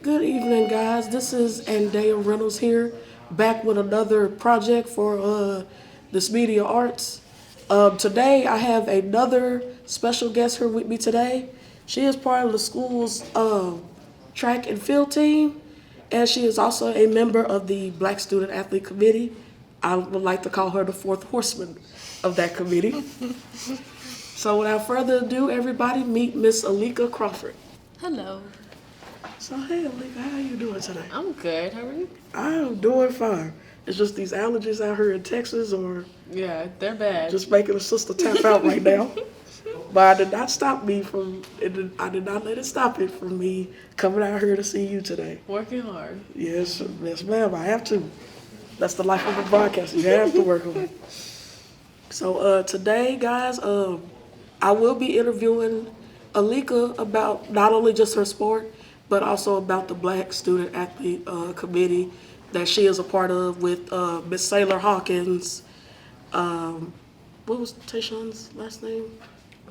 Good evening, guys. This is Daiya Reynolds here, back with another project for this media arts. Today, I have another special guest here with me today. She is part of the school's track and field team, and she is also a member of the Black Student Athlete Committee. I would like to call her the fourth horseman of that committee. So, without further ado, everybody meet Miss Alika Crawford. Hello. So, hey, Alika, how you doing today? I'm good. How are you? I'm doing fine. It's just these allergies out here in Texas or Yeah, they're bad. just making a sister tap out right now. But I did not stop me from, I did not let it stop it from me coming out here to see you today. Working hard. Yes, ma'am, I have to. That's the life of a broadcaster. You have to work on it. So today, guys, I will be interviewing Alika about not only just her sport, but also about the Black Student Athlete Committee that she is a part of with Miss Saylor Hawkins. What was Tayshawn's last name?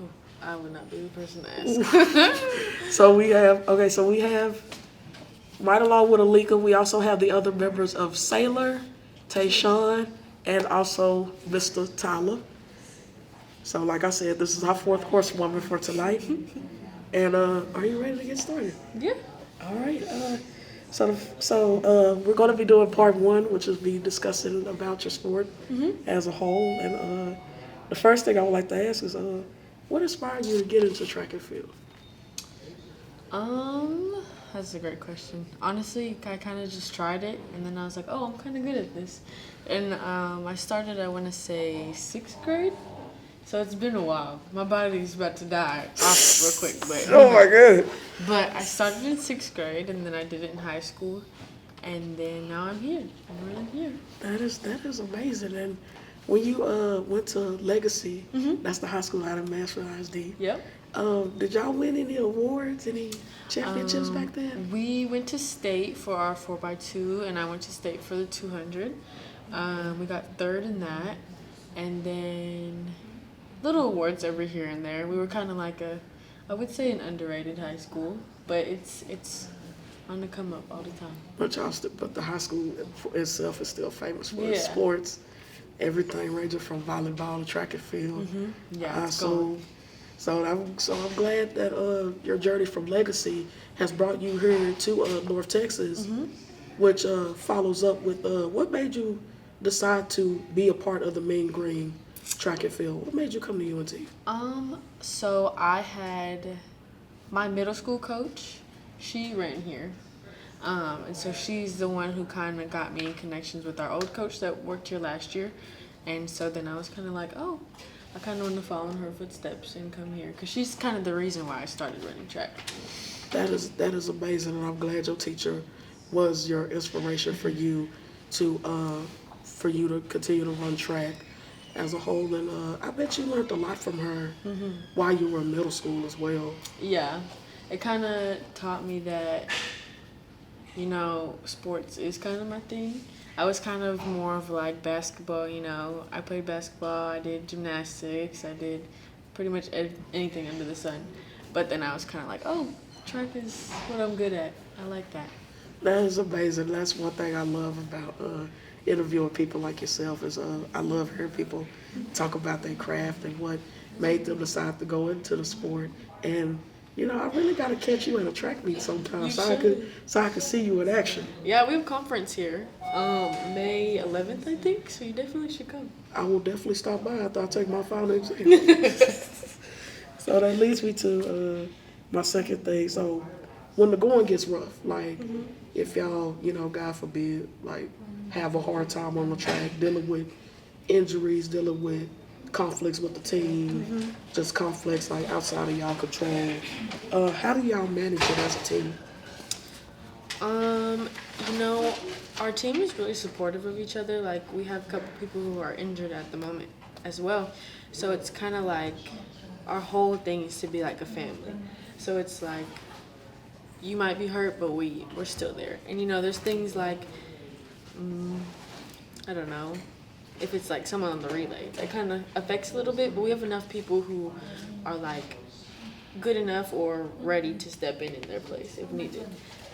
Oh, I would not be the person to ask. So we have right along with Alika, we also have the other members of Saylor, Tayshawn, and also Mr. Tyler. So like I said, this is our fourth horsewoman for tonight. And are you ready to get started? Yeah. All right. So we're going to be doing part one, which is be discussing about your sport as a whole. And the first thing I would like to ask is, what inspired you to get into track and field? That's a great question. Honestly, I kind of just tried it, and then I was like, oh, I'm kind of good at this. And I started, I want to say, 6th grade. So it's been a while. My body's about to die off real quick, but Oh my God. But I started in 6th grade, and then I did it in high school, and then now I'm here. I'm really here. That is amazing. And when you went to Legacy, that's the high school out of Mansfield ISD. Yep. Did y'all win any awards, any championships back then? We went to state for our 4x2, and I went to state for the 200. We got 3rd in that, and then little awards every here and there. We were kind of like I would say an underrated high school, but it's on the come up all the time. But the high school itself is still famous for its Yeah. sports, everything ranging from volleyball to track and field. Yeah, it's So I'm glad that your journey from Legacy has brought you here to North Texas, which follows up with what made you decide to be a part of the Mean Green track and field? What made you come to UNT? So I had my middle school coach. She ran here. And so she's the one who kind of got me in connections with our old coach that worked here last year. And so then I was kind of like, oh, I kind of want to follow in her footsteps and come here. Because she's kind of the reason why I started running track. That is amazing, and I'm glad your teacher was your inspiration for you to continue to run track as a whole. And I bet you learned a lot from her while you were in middle school as well. Yeah. It kind of taught me that, sports is kind of my thing. I was kind of more of like basketball, I played basketball, I did gymnastics, I did pretty much anything under the sun. But then I was kind of like, oh, track is what I'm good at. I like that. That is amazing. That's one thing I love about interviewing people like yourself is I love hearing people talk about their craft and what made them decide to go into the sport. And I really got to catch you at a track meet sometime so I could see you in action. Yeah, we have a conference here, May 11th, I think. So you definitely should come. I will definitely stop by after I take my final exam. So that leads me to my second thing. So when the going gets rough, like if y'all, God forbid, like have a hard time on the track, dealing with injuries, dealing with conflicts with the team, just conflicts like outside of y'all control. How do y'all manage it as a team? Our team is really supportive of each other. Like, we have a couple people who are injured at the moment as well. So it's kind of like our whole thing is to be like a family. So it's like you might be hurt, but we're still there. And, there's things like, I don't know, if it's like someone on the relay, that kind of affects a little bit, but we have enough people who are like good enough or ready to step in their place if needed.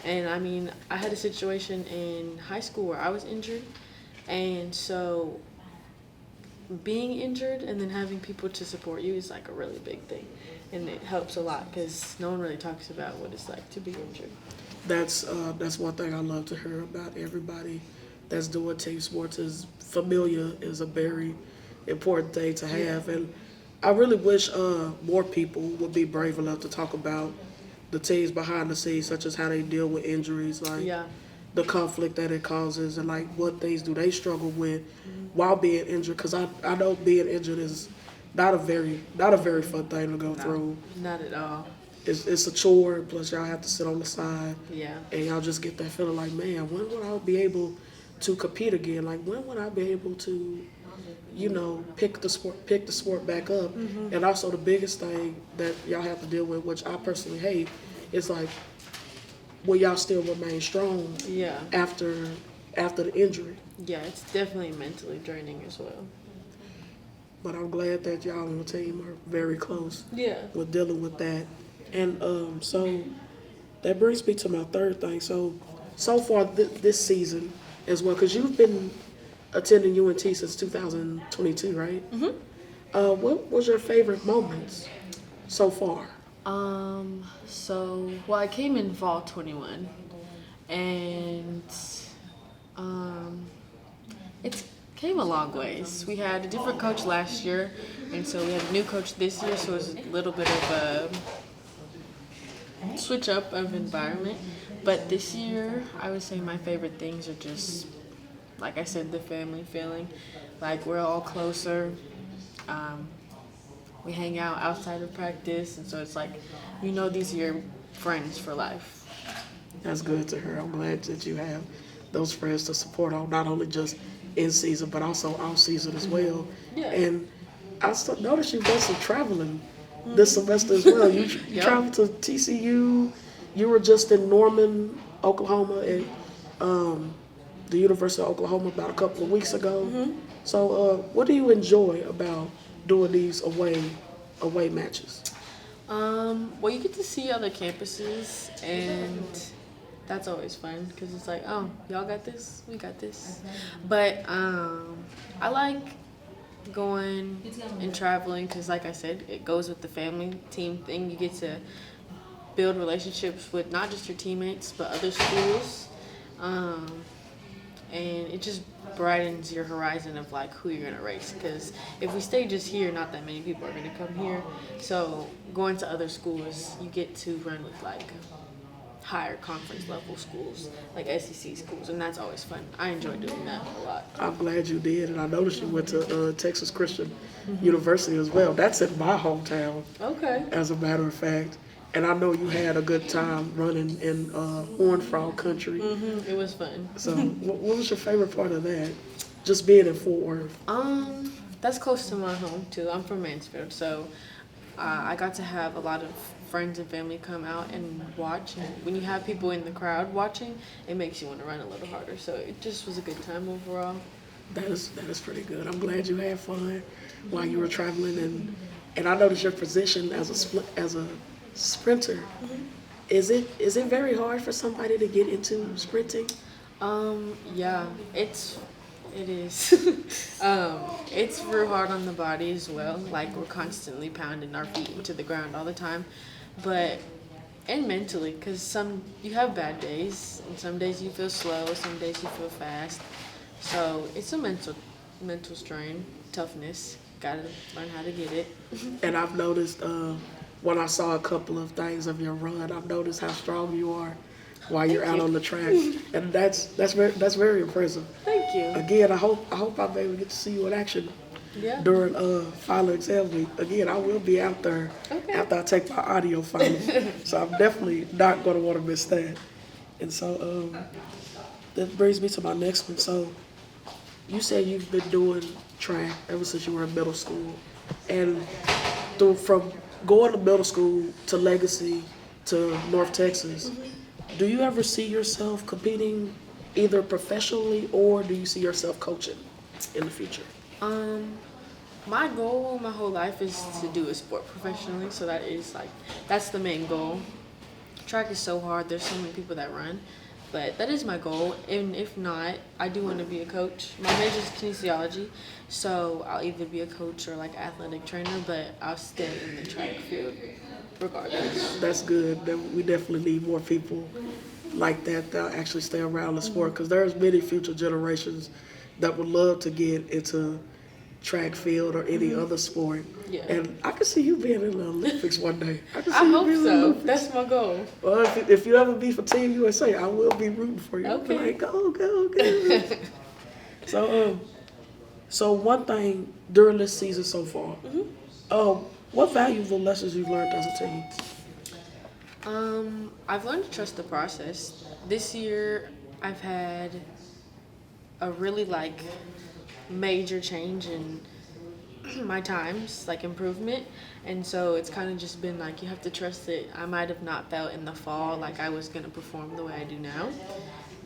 And I mean, I had a situation in high school where I was injured, and so being injured and then having people to support you is like a really big thing, and it helps a lot because no one really talks about what it's like to be injured. That's one thing I love to hear about everybody that's doing team sports is familiar is a very important thing to have, and I really wish more people would be brave enough to talk about the teams behind the scenes, such as how they deal with injuries, like Yeah. the conflict that it causes, and like what things do they struggle with while being injured. Because I know being injured is not a very fun thing to go through. Not at all. It's a chore. Plus, y'all have to sit on the side, Yeah. and y'all just get that feeling like, man, when would I be able to compete again? Like, when would I be able to, pick the sport back up? And also, the biggest thing that y'all have to deal with, which I personally hate, is like, will y'all still remain strong Yeah. after the injury? Yeah, it's definitely mentally draining as well. But I'm glad that y'all on the team are very close Yeah. with dealing with that. And so that brings me to my third thing. So far this season as well, because you've been attending UNT since 2022, right? What was your favorite moments so far? Well, I came in fall 21, and it came a long ways. We had a different coach last year, and so we had a new coach this year, so it was a little bit of a switch up of environment. But this year, I would say my favorite things are just, like I said, the family feeling. Like, we're all closer. We hang out outside of practice, and so it's like, these are your friends for life. That's good to hear. I'm glad that you have those friends to support on not only just in season but also off season as well. Yeah. And I still noticed you've done some traveling this semester as well. You Yep. traveled to TCU. You were just in Norman, Oklahoma, at the University of Oklahoma about a couple of weeks ago. So, what do you enjoy about doing these away matches? Well, you get to see other campuses, and that's always fun because it's like, oh, y'all got this, we got this. But I like going and traveling because, like I said, it goes with the family team thing. You get to build relationships with not just your teammates but other schools, and it just broadens your horizon of like who you're gonna race. Because if we stay just here, not that many people are gonna come here. So going to other schools, you get to run with like higher conference level schools, like SEC schools, and that's always fun. I enjoy doing that a lot. I'm glad you did, and I noticed you went to Texas Christian University as well. That's in my hometown, Okay. as a matter of fact. And I know you had a good time running in Horned Frog Country. It was fun. So, what was your favorite part of that? Just being in Fort Worth. That's close to my home too. I'm from Mansfield, so I got to have a lot of friends and family come out and watch. And when you have people in the crowd watching, it makes you want to run a little harder. So it just was a good time overall. That is pretty good. I'm glad you had fun while you were traveling, and I noticed your position as a sprinter. Is it very hard for somebody to get into sprinting? Yeah, it is. It's real hard on the body as well. Like, we're constantly pounding our feet into the ground all the time, and mentally, because you have bad days, and some days you feel slow, some days you feel fast. So it's a mental strain, toughness. Gotta learn how to get it. And I've noticed when I saw a couple of things of your run, I've noticed how strong you are while you're out on the track, and that's very impressive. Thank you. Again, I hope I'll be able to get to see you in action Yeah. during final exam week. Again, I will be out there Okay. after I take my audio final, so I'm definitely not going to want to miss that. And so that brings me to my next one. So you said you've been doing track ever since you were in middle school, and from going to middle school to Legacy to North Texas, do you ever see yourself competing either professionally, or do you see yourself coaching in the future? My goal my whole life is to do a sport professionally, so that's the main goal. track is so hard. There's so many people that run. But that is my goal. And if not, I do want to be a coach. My major is kinesiology, so I'll either be a coach or like athletic trainer, but I'll stay in the track field regardless. That's good. We definitely need more people like that actually stay around the sport, because there's many future generations that would love to get into track field or any other sport. Yeah. And I can see you being in the Olympics one day. I hope so. That's my goal. Well, if you ever be for Team USA, I will be rooting for you. Okay. I'll be like, go. So one thing during this season so far, what valuable lessons you've learned as a team? I've learned to trust the process. This year, I've had a really major change in my times, improvement, and so it's kind of just been you have to trust it. I might have not felt in the fall like I was gonna perform the way I do now.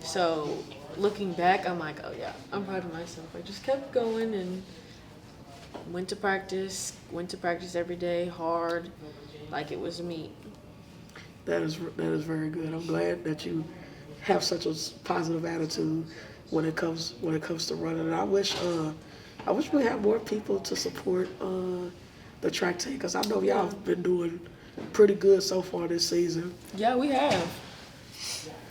So looking back, I'm like, oh yeah, I'm proud of myself. I just kept going and went to practice every day, hard, like it was me. That is very good. I'm glad that you have such a positive attitude when it comes to running. And I wish we had more people to support the track team, because I know y'all have been doing pretty good so far this season. Yeah, we have.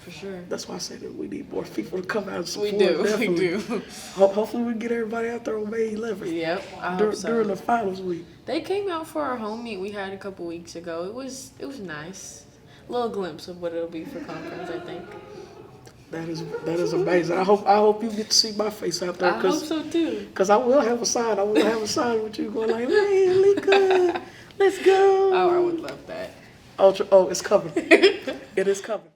For sure. That's why I said that we need more people to come out and support. We do. Definitely. We do. Hopefully we can get everybody out there on May 11th. Yep, I hope so. During the finals week. They came out for our home meet we had a couple weeks ago. It was nice. A little glimpse of what it'll be for conference, I think. That is amazing. I hope you get to see my face out there. I hope so too. Because I will have a sign. I will have a sign with you going like, hey, Alika, let's go. Oh, I would love that. Oh, it's coming. It is coming.